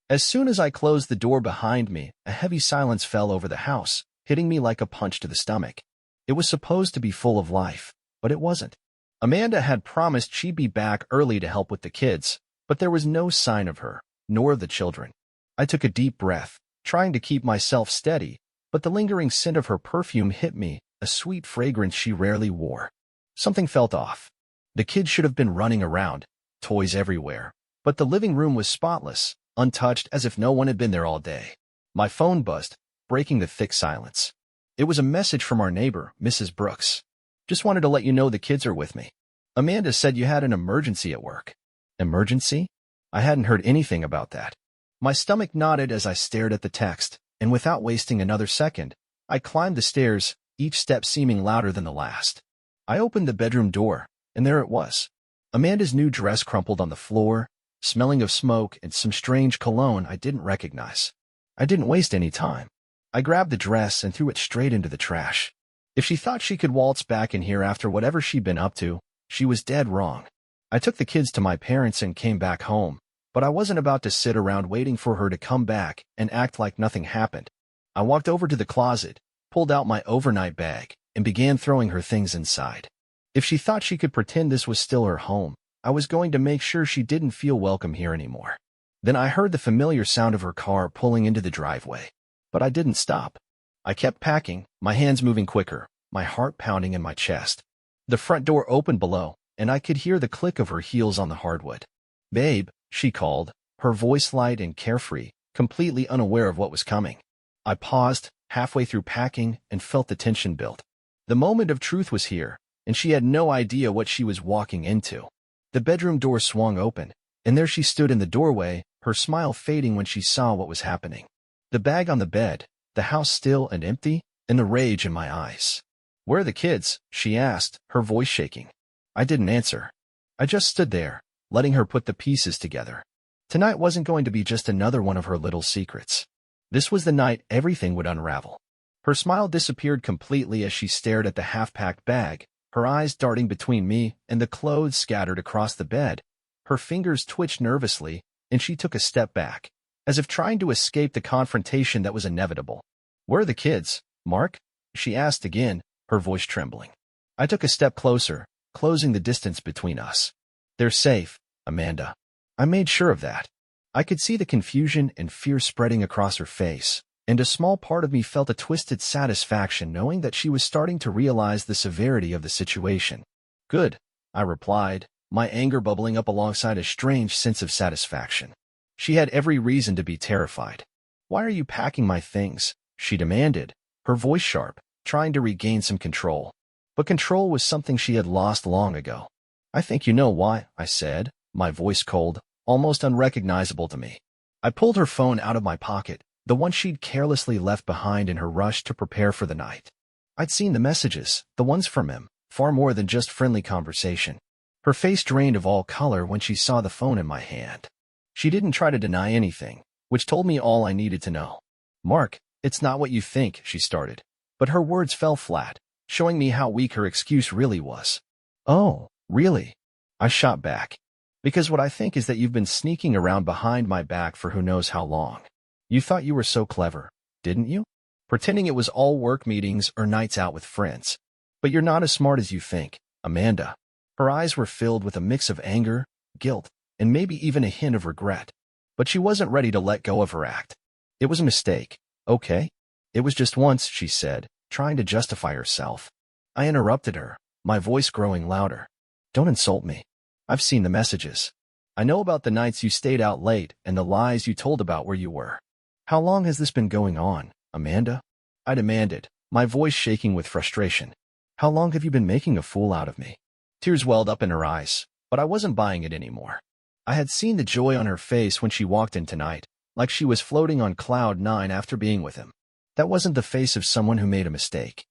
As soon as I closed the door behind me, a heavy silence fell over the house, hitting me like a punch to the stomach. It was supposed to be full of life, but it wasn't. Amanda had promised she'd be back early to help with the kids, but there was no sign of her, nor of the children. I took a deep breath, trying to keep myself steady, but the lingering scent of her perfume hit me, a sweet fragrance she rarely wore. Something felt off. The kids should have been running around, toys everywhere, but the living room was spotless, untouched as if no one had been there all day. My phone buzzed, breaking the thick silence. It was a message from our neighbor, Mrs. Brooks. Just wanted to let you know the kids are with me. Amanda said you had an emergency at work. Emergency? I hadn't heard anything about that. My stomach knotted as I stared at the text, and without wasting another second, I climbed the stairs, each step seeming louder than the last. I opened the bedroom door, and there it was. Amanda's new dress crumpled on the floor, smelling of smoke and some strange cologne I didn't recognize. I didn't waste any time. I grabbed the dress and threw it straight into the trash. If she thought she could waltz back in here after whatever she'd been up to, she was dead wrong. I took the kids to my parents and came back home, but I wasn't about to sit around waiting for her to come back and act like nothing happened. I walked over to the closet, pulled out my overnight bag, and began throwing her things inside. If she thought she could pretend this was still her home, I was going to make sure she didn't feel welcome here anymore. Then I heard the familiar sound of her car pulling into the driveway. But I didn't stop. I kept packing, my hands moving quicker, my heart pounding in my chest. The front door opened below, and I could hear the click of her heels on the hardwood. "Babe," she called, her voice light and carefree, completely unaware of what was coming. I paused, halfway through packing, and felt the tension build. The moment of truth was here, and she had no idea what she was walking into. The bedroom door swung open, and there she stood in the doorway, her smile fading when she saw what was happening. The bag on the bed, the house still and empty, and the rage in my eyes. "Where are the kids?" she asked, her voice shaking. I didn't answer. I just stood there, letting her put the pieces together. Tonight wasn't going to be just another one of her little secrets. This was the night everything would unravel. Her smile disappeared completely as she stared at the half-packed bag, her eyes darting between me and the clothes scattered across the bed. Her fingers twitched nervously, and she took a step back, as if trying to escape the confrontation that was inevitable. "Where are the kids, Mark?" she asked again, her voice trembling. I took a step closer, closing the distance between us. "They're safe, Amanda." I made sure of that. I could see the confusion and fear spreading across her face, and a small part of me felt a twisted satisfaction knowing that she was starting to realize the severity of the situation. "Good," I replied, my anger bubbling up alongside a strange sense of satisfaction. She had every reason to be terrified. "Why are you packing my things?" she demanded, her voice sharp, trying to regain some control. But control was something she had lost long ago. "I think you know why," I said, my voice cold, almost unrecognizable to me. I pulled her phone out of my pocket, the one she'd carelessly left behind in her rush to prepare for the night. I'd seen the messages, the ones from him, far more than just friendly conversation. Her face drained of all color when she saw the phone in my hand. She didn't try to deny anything, which told me all I needed to know. "Mark, it's not what you think," she started, but her words fell flat, showing me how weak her excuse really was. "Oh, really?" I shot back. "Because what I think is that you've been sneaking around behind my back for who knows how long. You thought you were so clever, didn't you? Pretending it was all work meetings or nights out with friends. But you're not as smart as you think, Amanda." Her eyes were filled with a mix of anger, guilt, and maybe even a hint of regret. But she wasn't ready to let go of her act. "It was a mistake, okay? It was just once," she said, trying to justify herself. I interrupted her, my voice growing louder. "Don't insult me. I've seen the messages. I know about the nights you stayed out late and the lies you told about where you were. How long has this been going on, Amanda?" I demanded, my voice shaking with frustration. "How long have you been making a fool out of me?" Tears welled up in her eyes, but I wasn't buying it anymore. I had seen the joy on her face when she walked in tonight, like she was floating on cloud 9 after being with him. That wasn't the face of someone who made a mistake.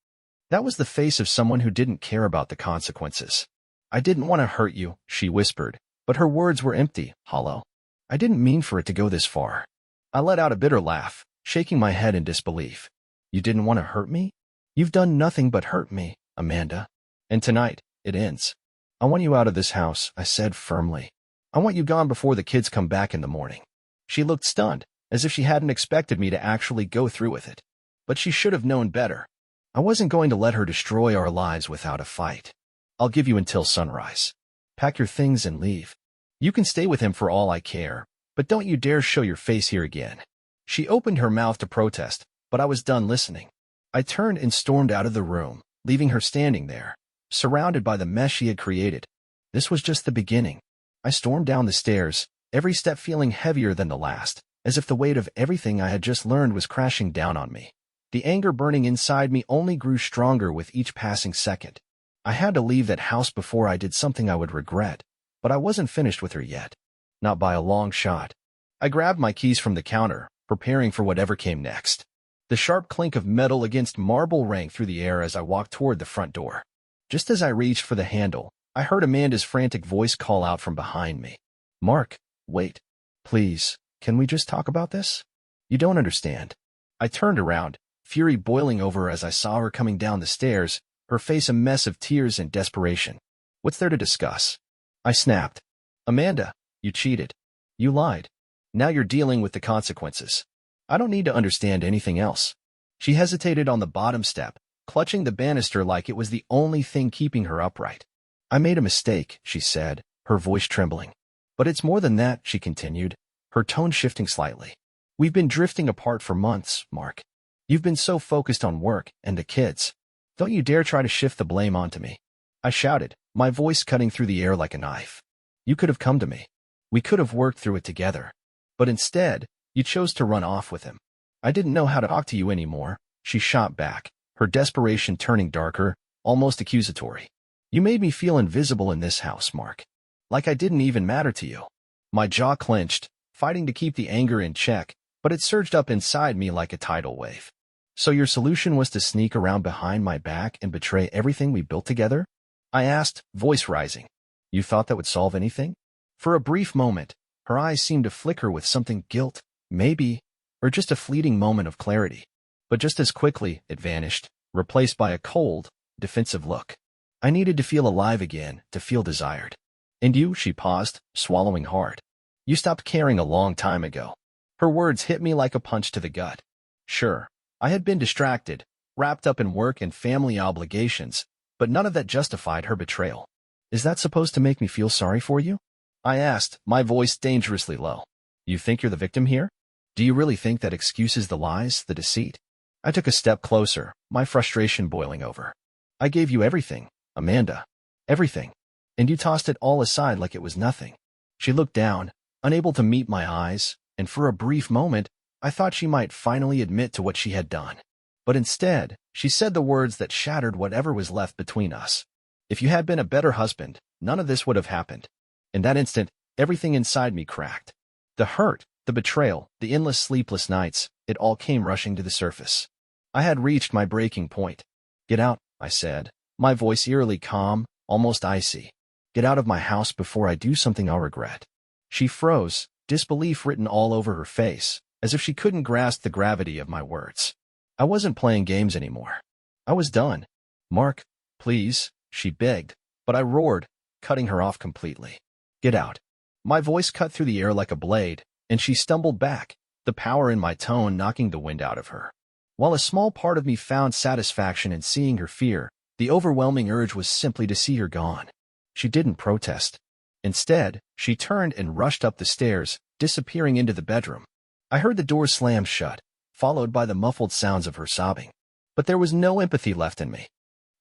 That was the face of someone who didn't care about the consequences. "I didn't want to hurt you," she whispered, but her words were empty, hollow. "I didn't mean for it to go this far." I let out a bitter laugh, shaking my head in disbelief. "You didn't want to hurt me? You've done nothing but hurt me, Amanda. And tonight, it ends. I want you out of this house," I said firmly. "I want you gone before the kids come back in the morning." She looked stunned, as if she hadn't expected me to actually go through with it. But she should have known better. I wasn't going to let her destroy our lives without a fight. I'll give you until sunrise. Pack your things and leave. You can stay with him for all I care, but don't you dare show your face here again. She opened her mouth to protest, but I was done listening. I turned and stormed out of the room, leaving her standing there, surrounded by the mess she had created. This was just the beginning. I stormed down the stairs, every step feeling heavier than the last, as if the weight of everything I had just learned was crashing down on me. The anger burning inside me only grew stronger with each passing second. I had to leave that house before I did something I would regret, but I wasn't finished with her yet. Not by a long shot. I grabbed my keys from the counter, preparing for whatever came next. The sharp clink of metal against marble rang through the air as I walked toward the front door. Just as I reached for the handle, I heard Amanda's frantic voice call out from behind me. Mark, wait. Please, can we just talk about this? You don't understand. I turned around, fury boiling over as I saw her coming down the stairs, her face a mess of tears and desperation. What's there to discuss? I snapped. Amanda, you cheated. You lied. Now you're dealing with the consequences. I don't need to understand anything else. She hesitated on the bottom step, clutching the banister like it was the only thing keeping her upright. I made a mistake, she said, her voice trembling. But it's more than that, she continued, her tone shifting slightly. We've been drifting apart for months, Mark. You've been so focused on work and the kids. Don't you dare try to shift the blame onto me. I shouted, my voice cutting through the air like a knife. You could have come to me. We could have worked through it together. But instead, you chose to run off with him. I didn't know how to talk to you anymore, she shot back, her desperation turning darker, almost accusatory. You made me feel invisible in this house, Mark. Like I didn't even matter to you. My jaw clenched, fighting to keep the anger in check, but it surged up inside me like a tidal wave. So your solution was to sneak around behind my back and betray everything we built together? I asked, voice rising. You thought that would solve anything? For a brief moment, her eyes seemed to flicker with something guilt, maybe, or just a fleeting moment of clarity. But just as quickly, it vanished, replaced by a cold, defensive look. I needed to feel alive again, to feel desired. And you, she paused, swallowing hard. You stopped caring a long time ago. Her words hit me like a punch to the gut. Sure, I had been distracted, wrapped up in work and family obligations, but none of that justified her betrayal. Is that supposed to make me feel sorry for you? I asked, my voice dangerously low. You think you're the victim here? Do you really think that excuses the lies, the deceit? I took a step closer, my frustration boiling over. I gave you everything, Amanda. Everything. And you tossed it all aside like it was nothing. She looked down, unable to meet my eyes, and for a brief moment, I thought she might finally admit to what she had done. But instead, she said the words that shattered whatever was left between us. If you had been a better husband, none of this would have happened. In that instant, everything inside me cracked. The hurt, the betrayal, the endless sleepless nights, it all came rushing to the surface. I had reached my breaking point. Get out, I said, my voice eerily calm, almost icy. Get out of my house before I do something I'll regret. She froze, disbelief written all over her face, as if she couldn't grasp the gravity of my words. I wasn't playing games anymore. I was done. Mark, please, she begged, but I roared, cutting her off completely. Get out. My voice cut through the air like a blade, and she stumbled back, the power in my tone knocking the wind out of her. While a small part of me found satisfaction in seeing her fear, the overwhelming urge was simply to see her gone. She didn't protest. Instead, she turned and rushed up the stairs, disappearing into the bedroom. I heard the door slam shut, followed by the muffled sounds of her sobbing. But there was no empathy left in me.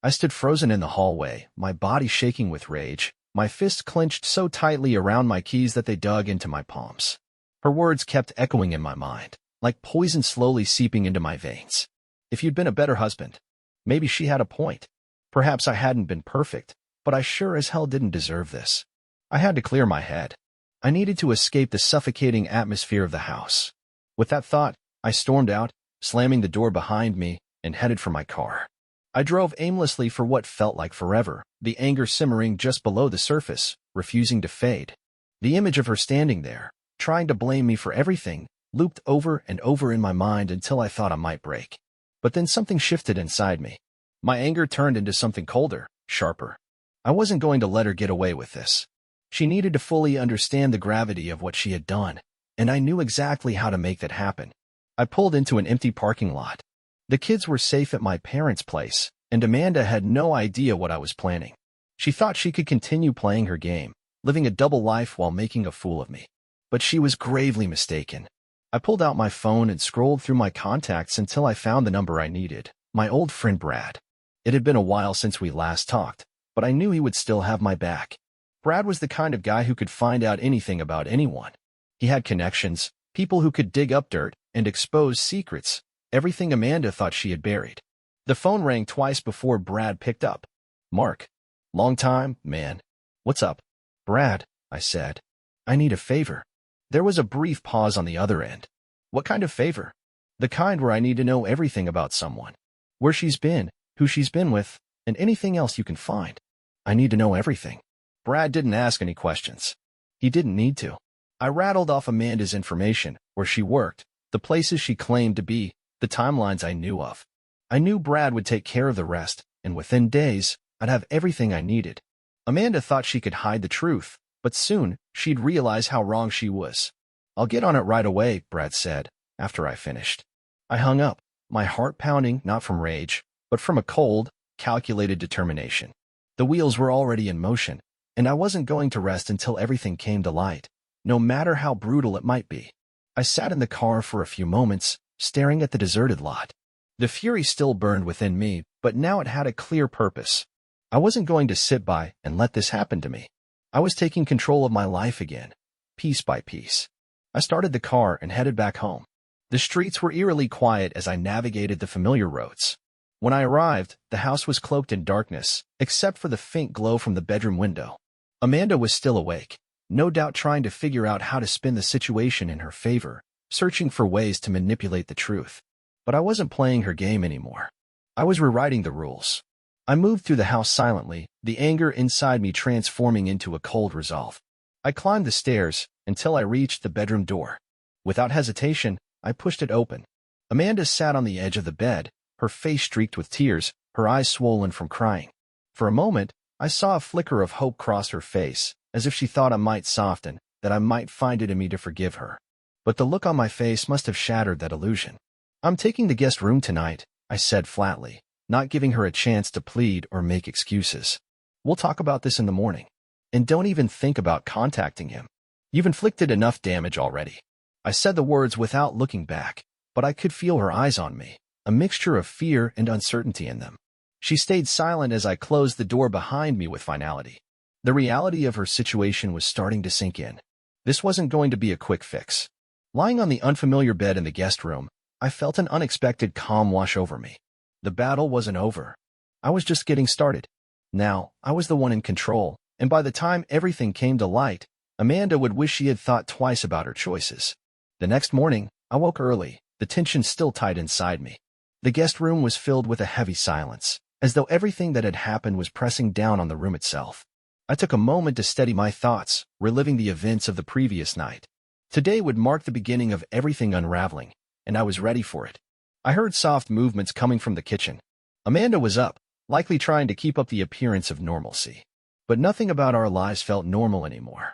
I stood frozen in the hallway, my body shaking with rage, my fists clenched so tightly around my keys that they dug into my palms. Her words kept echoing in my mind, like poison slowly seeping into my veins. If you'd been a better husband, maybe she had a point. Perhaps I hadn't been perfect, but I sure as hell didn't deserve this. I had to clear my head. I needed to escape the suffocating atmosphere of the house. With that thought, I stormed out, slamming the door behind me, and headed for my car. I drove aimlessly for what felt like forever, the anger simmering just below the surface, refusing to fade. The image of her standing there, trying to blame me for everything, looped over and over in my mind until I thought I might break. But then something shifted inside me. My anger turned into something colder, sharper. I wasn't going to let her get away with this. She needed to fully understand the gravity of what she had done, and I knew exactly how to make that happen. I pulled into an empty parking lot. The kids were safe at my parents' place, and Amanda had no idea what I was planning. She thought she could continue playing her game, living a double life while making a fool of me. But she was gravely mistaken. I pulled out my phone and scrolled through my contacts until I found the number I needed, my old friend Brad. It had been a while since we last talked, but I knew he would still have my back. Brad was the kind of guy who could find out anything about anyone. He had connections, people who could dig up dirt and expose secrets, everything Amanda thought she had buried. The phone rang twice before Brad picked up. "Mark. Long time, man. What's up?" "Brad," I said. "I need a favor." There was a brief pause on the other end. "What kind of favor?" "The kind where I need to know everything about someone. Where she's been, who she's been with, and anything else you can find. I need to know everything." Brad didn't ask any questions. He didn't need to. I rattled off Amanda's information, where she worked, the places she claimed to be, the timelines I knew of. I knew Brad would take care of the rest, and within days, I'd have everything I needed. Amanda thought she could hide the truth, but soon she'd realize how wrong she was. "I'll get on it right away," Brad said, after I finished. I hung up, my heart pounding not from rage, but from a cold, calculated determination. The wheels were already in motion, and I wasn't going to rest until everything came to light, no matter how brutal it might be. I sat in the car for a few moments, staring at the deserted lot. The fury still burned within me, but now it had a clear purpose. I wasn't going to sit by and let this happen to me. I was taking control of my life again, piece by piece. I started the car and headed back home. The streets were eerily quiet as I navigated the familiar roads. When I arrived, the house was cloaked in darkness, except for the faint glow from the bedroom window. Amanda was still awake, no doubt trying to figure out how to spin the situation in her favor, searching for ways to manipulate the truth. But I wasn't playing her game anymore. I was rewriting the rules. I moved through the house silently, the anger inside me transforming into a cold resolve. I climbed the stairs until I reached the bedroom door. Without hesitation, I pushed it open. Amanda sat on the edge of the bed, her face streaked with tears, her eyes swollen from crying. For a moment, I saw a flicker of hope cross her face, as if she thought I might soften, that I might find it in me to forgive her. But the look on my face must have shattered that illusion. "I'm taking the guest room tonight," I said flatly, not giving her a chance to plead or make excuses. "We'll talk about this in the morning. And don't even think about contacting him. You've inflicted enough damage already." I said the words without looking back, but I could feel her eyes on me, a mixture of fear and uncertainty in them. She stayed silent as I closed the door behind me with finality. The reality of her situation was starting to sink in. This wasn't going to be a quick fix. Lying on the unfamiliar bed in the guest room, I felt an unexpected calm wash over me. The battle wasn't over. I was just getting started. Now, I was the one in control, and by the time everything came to light, Amanda would wish she had thought twice about her choices. The next morning, I woke early, the tension still tight inside me. The guest room was filled with a heavy silence, as though everything that had happened was pressing down on the room itself. I took a moment to steady my thoughts, reliving the events of the previous night. Today would mark the beginning of everything unraveling, and I was ready for it. I heard soft movements coming from the kitchen. Amanda was up, likely trying to keep up the appearance of normalcy. But nothing about our lives felt normal anymore.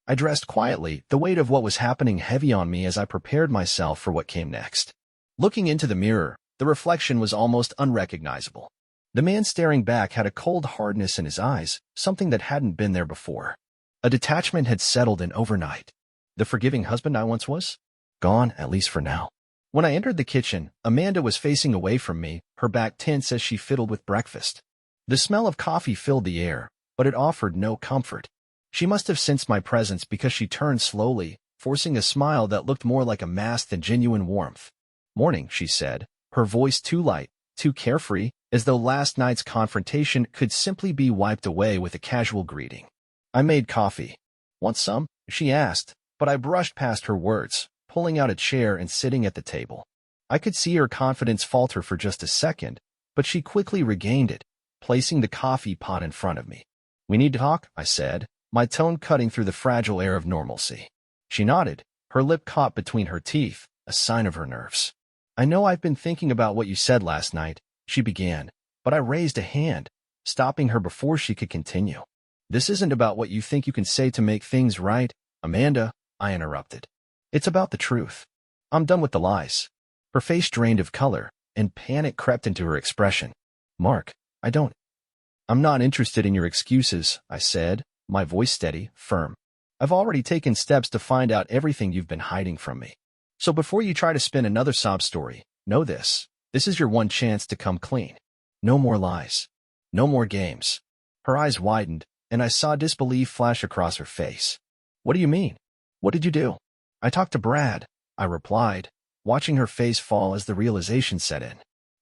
I dressed quietly, the weight of what was happening heavy on me as I prepared myself for what came next. Looking into the mirror, the reflection was almost unrecognizable. The man staring back had a cold hardness in his eyes, something that hadn't been there before. A detachment had settled in overnight. The forgiving husband I once was? Gone, at least for now. When I entered the kitchen, Amanda was facing away from me, her back tense as she fiddled with breakfast. The smell of coffee filled the air, but it offered no comfort. She must have sensed my presence because she turned slowly, forcing a smile that looked more like a mask than genuine warmth. "Morning," she said, her voice too light, too carefree, as though last night's confrontation could simply be wiped away with a casual greeting. I made coffee. "Want some?" she asked, but I brushed past her words, pulling out a chair and sitting at the table. I could see her confidence falter for just a second, but she quickly regained it, placing the coffee pot in front of me. "We need to talk," I said, my tone cutting through the fragile air of normalcy. She nodded, her lip caught between her teeth, a sign of her nerves. "I know I've been thinking about what you said last night," she began, but I raised a hand, stopping her before she could continue. "This isn't about what you think you can say to make things right, Amanda," I interrupted. It's about the truth. I'm done with the lies. Her face drained of color, and panic crept into her expression. Mark, I'm not interested in your excuses, I said, my voice steady, firm. I've already taken steps to find out everything you've been hiding from me. So before you try to spin another sob story, know this. This is your one chance to come clean. No more lies. No more games. Her eyes widened, and I saw disbelief flash across her face. What do you mean? What did you do? I talked to Brad, I replied, watching her face fall as the realization set in.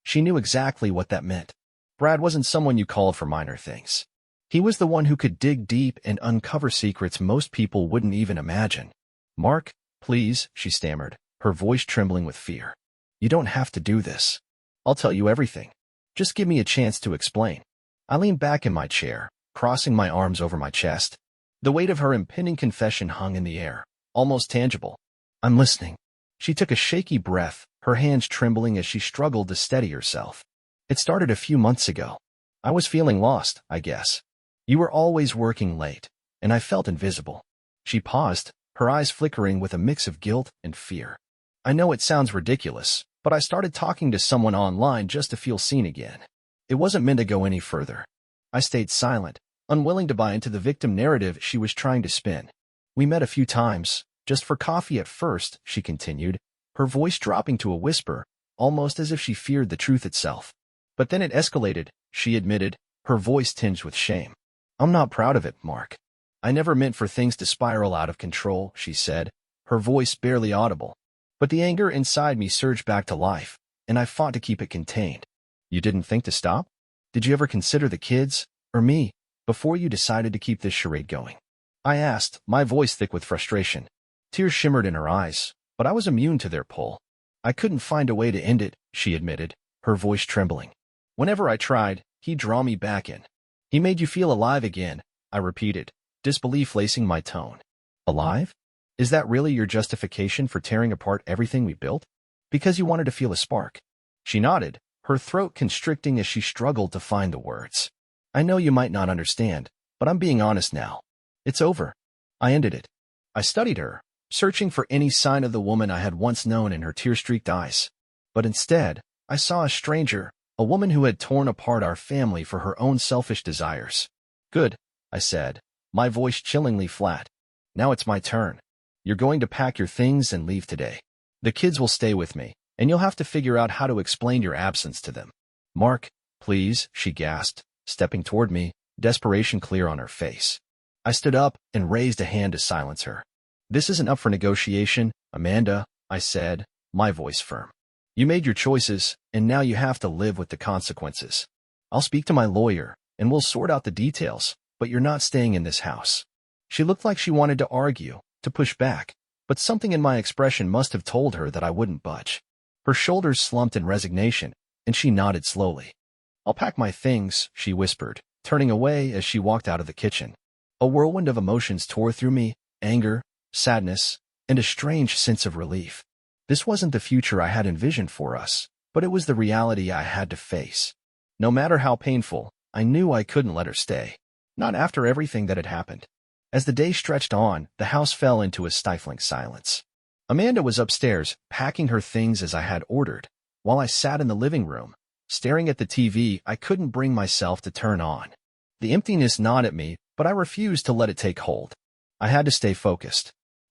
She knew exactly what that meant. Brad wasn't someone you called for minor things. He was the one who could dig deep and uncover secrets most people wouldn't even imagine. Mark, please, she stammered, her voice trembling with fear. You don't have to do this. I'll tell you everything. Just give me a chance to explain. I leaned back in my chair, crossing my arms over my chest. The weight of her impending confession hung in the air, almost tangible. I'm listening. She took a shaky breath, her hands trembling as she struggled to steady herself. It started a few months ago. I was feeling lost, I guess. You were always working late, and I felt invisible. She paused, her eyes flickering with a mix of guilt and fear. I know it sounds ridiculous, but I started talking to someone online just to feel seen again. It wasn't meant to go any further. I stayed silent, unwilling to buy into the victim narrative she was trying to spin. We met a few times, just for coffee at first, she continued, her voice dropping to a whisper, almost as if she feared the truth itself. But then it escalated, she admitted, her voice tinged with shame. I'm not proud of it, Mark. I never meant for things to spiral out of control, she said, her voice barely audible. But the anger inside me surged back to life, and I fought to keep it contained. You didn't think to stop? Did you ever consider the kids, or me, before you decided to keep this charade going? I asked, my voice thick with frustration. Tears shimmered in her eyes, but I was immune to their pull. I couldn't find a way to end it, she admitted, her voice trembling. Whenever I tried, he'd draw me back in. He made you feel alive again, I repeated, disbelief lacing my tone. Alive? Is that really your justification for tearing apart everything we built? Because you wanted to feel a spark. She nodded, her throat constricting as she struggled to find the words. I know you might not understand, but I'm being honest now. It's over. I ended it. I studied her, searching for any sign of the woman I had once known in her tear-streaked eyes. But instead, I saw a stranger, a woman who had torn apart our family for her own selfish desires. Good, I said, my voice chillingly flat. Now it's my turn. You're going to pack your things and leave today. The kids will stay with me, and you'll have to figure out how to explain your absence to them. Mark, please, she gasped, stepping toward me, desperation clear on her face. I stood up and raised a hand to silence her. This isn't up for negotiation, Amanda, I said, my voice firm. You made your choices, and now you have to live with the consequences. I'll speak to my lawyer, and we'll sort out the details, but you're not staying in this house. She looked like she wanted to argue, to push back, but something in my expression must have told her that I wouldn't budge. Her shoulders slumped in resignation, and she nodded slowly. I'll pack my things, she whispered, turning away as she walked out of the kitchen. A whirlwind of emotions tore through me, anger, sadness, and a strange sense of relief. This wasn't the future I had envisioned for us, but it was the reality I had to face. No matter how painful, I knew I couldn't let her stay. Not after everything that had happened. As the day stretched on, the house fell into a stifling silence. Amanda was upstairs, packing her things as I had ordered, while I sat in the living room, staring at the TV I couldn't bring myself to turn on. The emptiness gnawed at me, but I refused to let it take hold. I had to stay focused.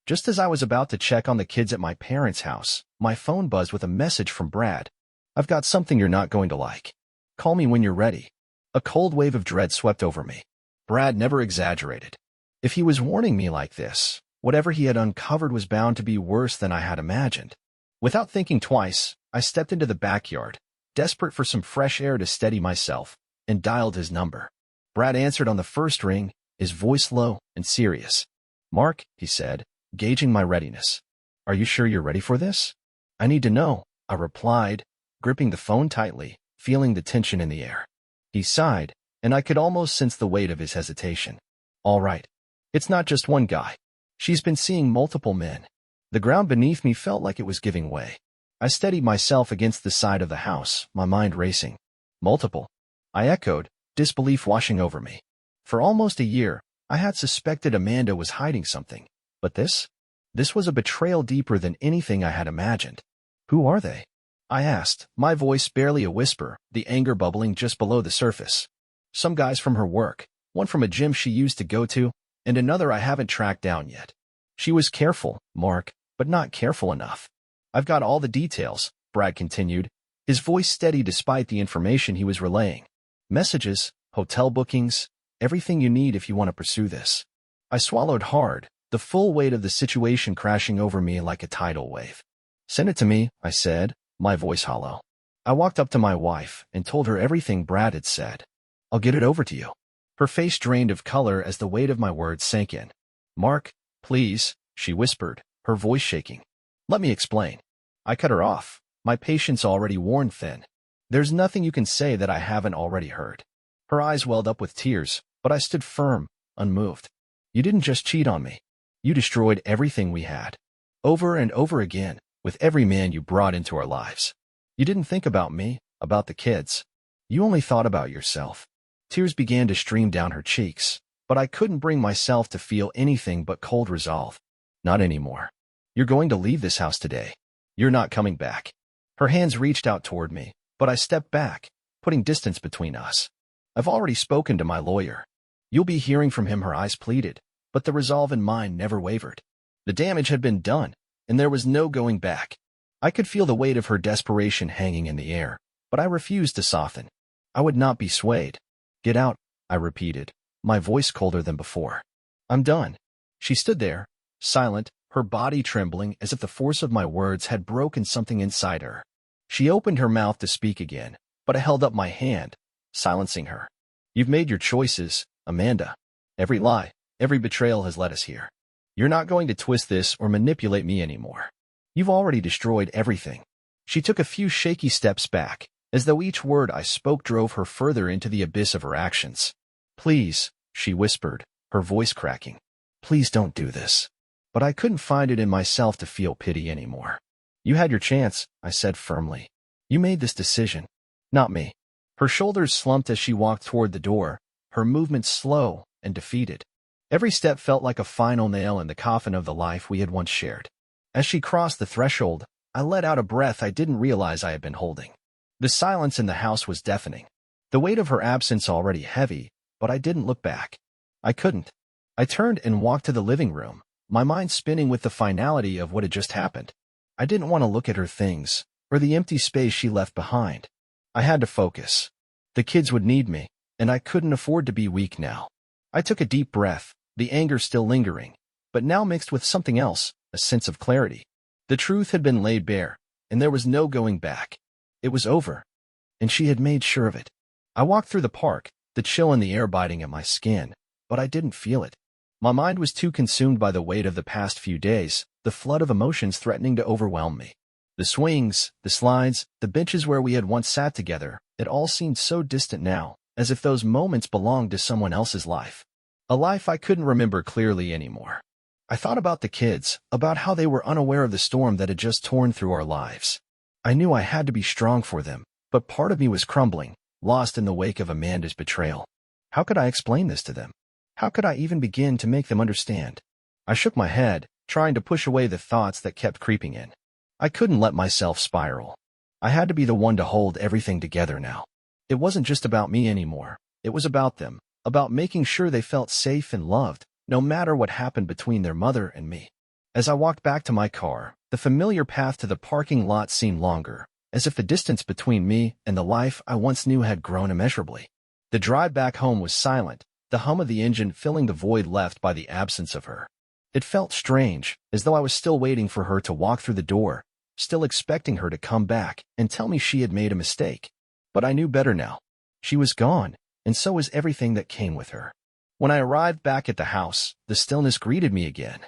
Just as I was about to check on the kids at my parents' house, my phone buzzed with a message from Brad. I've got something you're not going to like. Call me when you're ready. A cold wave of dread swept over me. Brad never exaggerated. If he was warning me like this, whatever he had uncovered was bound to be worse than I had imagined. Without thinking twice, I stepped into the backyard, desperate for some fresh air to steady myself, and dialed his number. Brad answered on the first ring, his voice low and serious. Mark, he said, gauging my readiness. Are you sure you're ready for this? I need to know, I replied, gripping the phone tightly, feeling the tension in the air. He sighed, and I could almost sense the weight of his hesitation. All right. It's not just one guy. She's been seeing multiple men. The ground beneath me felt like it was giving way. I steadied myself against the side of the house, my mind racing. Multiple? I echoed, disbelief washing over me. For almost a year, I had suspected Amanda was hiding something. But this This was a betrayal deeper than anything I had imagined. Who are they? I asked, my voice barely a whisper, the anger bubbling just below the surface. Some guys from her work, one from a gym she used to go to, and another I haven't tracked down yet. She was careful, Mark, but not careful enough. I've got all the details, Brad continued, his voice steady despite the information he was relaying. Messages, hotel bookings, everything you need if you want to pursue this. I swallowed hard, the full weight of the situation crashing over me like a tidal wave. Send it to me, I said, my voice hollow. I walked up to my wife and told her everything Brad had said. I'll get it over to you. Her face drained of color as the weight of my words sank in. Mark, please, she whispered, her voice shaking. Let me explain. I cut her off, my patience already worn thin. There's nothing you can say that I haven't already heard. Her eyes welled up with tears, but I stood firm, unmoved. You didn't just cheat on me. You destroyed everything we had. Over and over again, with every man you brought into our lives. You didn't think about me, about the kids. You only thought about yourself. Tears began to stream down her cheeks, but I couldn't bring myself to feel anything but cold resolve. Not anymore. You're going to leave this house today. You're not coming back. Her hands reached out toward me, but I stepped back, putting distance between us. I've already spoken to my lawyer. You'll be hearing from him, her eyes pleaded, but the resolve in mine never wavered. The damage had been done, and there was no going back. I could feel the weight of her desperation hanging in the air, but I refused to soften. I would not be swayed. Get out, I repeated, my voice colder than before. I'm done. She stood there, silent, her body trembling as if the force of my words had broken something inside her. She opened her mouth to speak again, but I held up my hand, silencing her. You've made your choices, Amanda. Every lie, every betrayal has led us here. You're not going to twist this or manipulate me anymore. You've already destroyed everything. She took a few shaky steps back, as though each word I spoke drove her further into the abyss of her actions. Please, she whispered, her voice cracking. Please don't do this. But I couldn't find it in myself to feel pity anymore. You had your chance, I said firmly. You made this decision, not me. Her shoulders slumped as she walked toward the door, her movements slow and defeated. Every step felt like a final nail in the coffin of the life we had once shared. As she crossed the threshold, I let out a breath I didn't realize I had been holding. The silence in the house was deafening. The weight of her absence already heavy, but I didn't look back. I couldn't. I turned and walked to the living room, my mind spinning with the finality of what had just happened. I didn't want to look at her things, or the empty space she left behind. I had to focus. The kids would need me, and I couldn't afford to be weak now. I took a deep breath, the anger still lingering, but now mixed with something else, a sense of clarity. The truth had been laid bare, and there was no going back. It was over, and she had made sure of it. I walked through the park, the chill in the air biting at my skin, but I didn't feel it. My mind was too consumed by the weight of the past few days, the flood of emotions threatening to overwhelm me. The swings, the slides, the benches where we had once sat together, it all seemed so distant now, as if those moments belonged to someone else's life. A life I couldn't remember clearly anymore. I thought about the kids, about how they were unaware of the storm that had just torn through our lives. I knew I had to be strong for them, but part of me was crumbling, lost in the wake of Amanda's betrayal. How could I explain this to them? How could I even begin to make them understand? I shook my head, trying to push away the thoughts that kept creeping in. I couldn't let myself spiral. I had to be the one to hold everything together now. It wasn't just about me anymore. It was about them, about making sure they felt safe and loved, no matter what happened between their mother and me. As I walked back to my car, the familiar path to the parking lot seemed longer, as if the distance between me and the life I once knew had grown immeasurably. The drive back home was silent, the hum of the engine filling the void left by the absence of her. It felt strange, as though I was still waiting for her to walk through the door, still expecting her to come back and tell me she had made a mistake. But I knew better now. She was gone, and so was everything that came with her. When I arrived back at the house, the stillness greeted me again.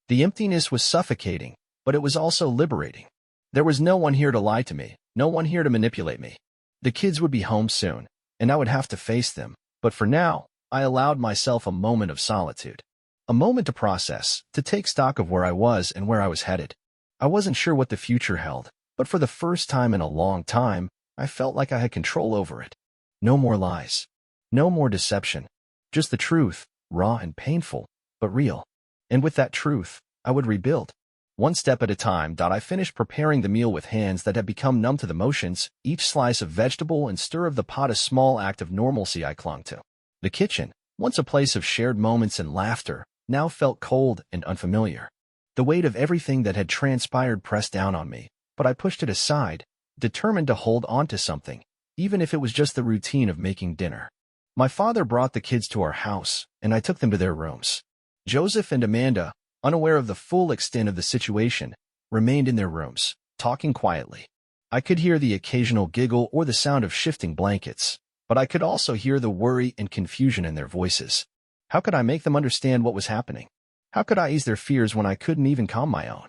The emptiness was suffocating, but it was also liberating. There was no one here to lie to me, no one here to manipulate me. The kids would be home soon, and I would have to face them, but for now, I allowed myself a moment of solitude. A moment to process, to take stock of where I was and where I was headed. I wasn't sure what the future held, but for the first time in a long time, I felt like I had control over it. No more lies. No more deception. Just the truth, raw and painful, but real. And with that truth, I would rebuild. One step at a time. I finished preparing the meal with hands that had become numb to the motions, each slice of vegetable and stir of the pot a small act of normalcy I clung to. The kitchen, once a place of shared moments and laughter, now felt cold and unfamiliar. The weight of everything that had transpired pressed down on me, but I pushed it aside, determined to hold on to something, even if it was just the routine of making dinner. My father brought the kids to our house, and I took them to their rooms. Joseph and Amanda, unaware of the full extent of the situation, remained in their rooms, talking quietly. I could hear the occasional giggle or the sound of shifting blankets, but I could also hear the worry and confusion in their voices. How could I make them understand what was happening? How could I ease their fears when I couldn't even calm my own?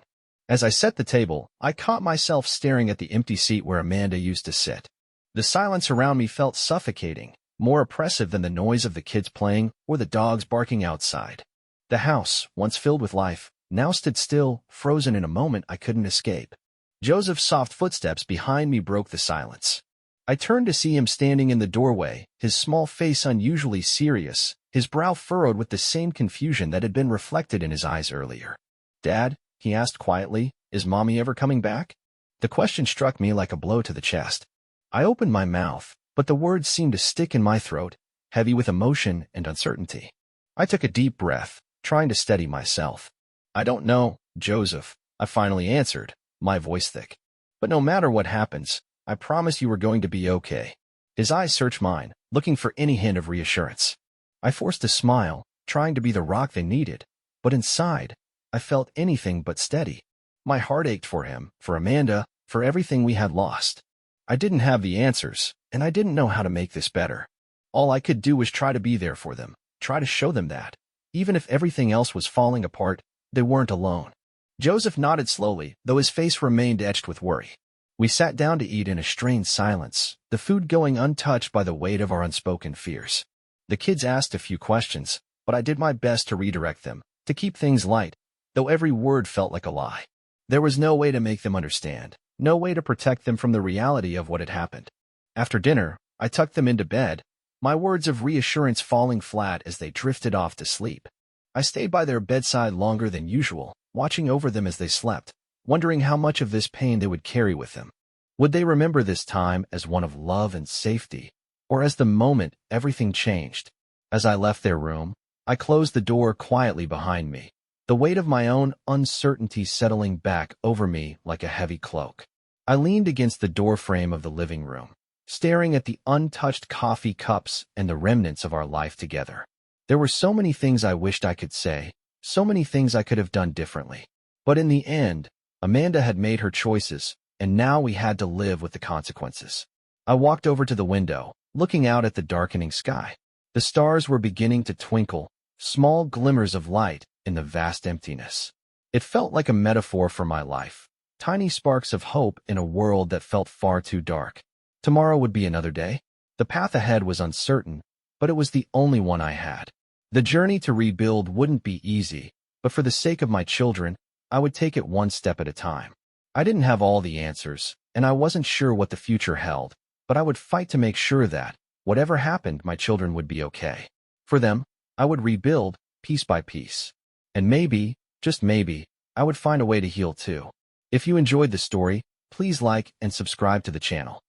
As I set the table, I caught myself staring at the empty seat where Amanda used to sit. The silence around me felt suffocating, more oppressive than the noise of the kids playing or the dogs barking outside. The house, once filled with life, now stood still, frozen in a moment I couldn't escape. Joseph's soft footsteps behind me broke the silence. I turned to see him standing in the doorway, his small face unusually serious, his brow furrowed with the same confusion that had been reflected in his eyes earlier. "Dad," he asked quietly, "is Mommy ever coming back?" The question struck me like a blow to the chest. I opened my mouth, but the words seemed to stick in my throat, heavy with emotion and uncertainty. I took a deep breath, trying to steady myself. "I don't know, Joseph," I finally answered, my voice thick. "But no matter what happens, I promise you we're going to be okay." His eyes searched mine, looking for any hint of reassurance. I forced a smile, trying to be the rock they needed, but inside, I felt anything but steady. My heart ached for him, for Amanda, for everything we had lost. I didn't have the answers, and I didn't know how to make this better. All I could do was try to be there for them, try to show them that, even if everything else was falling apart, they weren't alone. Joseph nodded slowly, though his face remained etched with worry. We sat down to eat in a strained silence, the food going untouched by the weight of our unspoken fears. The kids asked a few questions, but I did my best to redirect them, to keep things light, though every word felt like a lie. There was no way to make them understand, no way to protect them from the reality of what had happened. After dinner, I tucked them into bed, my words of reassurance falling flat as they drifted off to sleep. I stayed by their bedside longer than usual, watching over them as they slept, wondering how much of this pain they would carry with them. Would they remember this time as one of love and safety, or as the moment everything changed? As I left their room, I closed the door quietly behind me, the weight of my own uncertainty settling back over me like a heavy cloak. I leaned against the doorframe of the living room, staring at the untouched coffee cups and the remnants of our life together. There were so many things I wished I could say, so many things I could have done differently. But in the end, Amanda had made her choices, and now we had to live with the consequences. I walked over to the window, looking out at the darkening sky. The stars were beginning to twinkle, small glimmers of light in the vast emptiness. It felt like a metaphor for my life, tiny sparks of hope in a world that felt far too dark. Tomorrow would be another day. The path ahead was uncertain, but it was the only one I had. The journey to rebuild wouldn't be easy, but for the sake of my children, I would take it one step at a time. I didn't have all the answers, and I wasn't sure what the future held, but I would fight to make sure that, whatever happened, my children would be okay. For them, I would rebuild, piece by piece. And maybe, just maybe, I would find a way to heal too. If you enjoyed the story, please like and subscribe to the channel.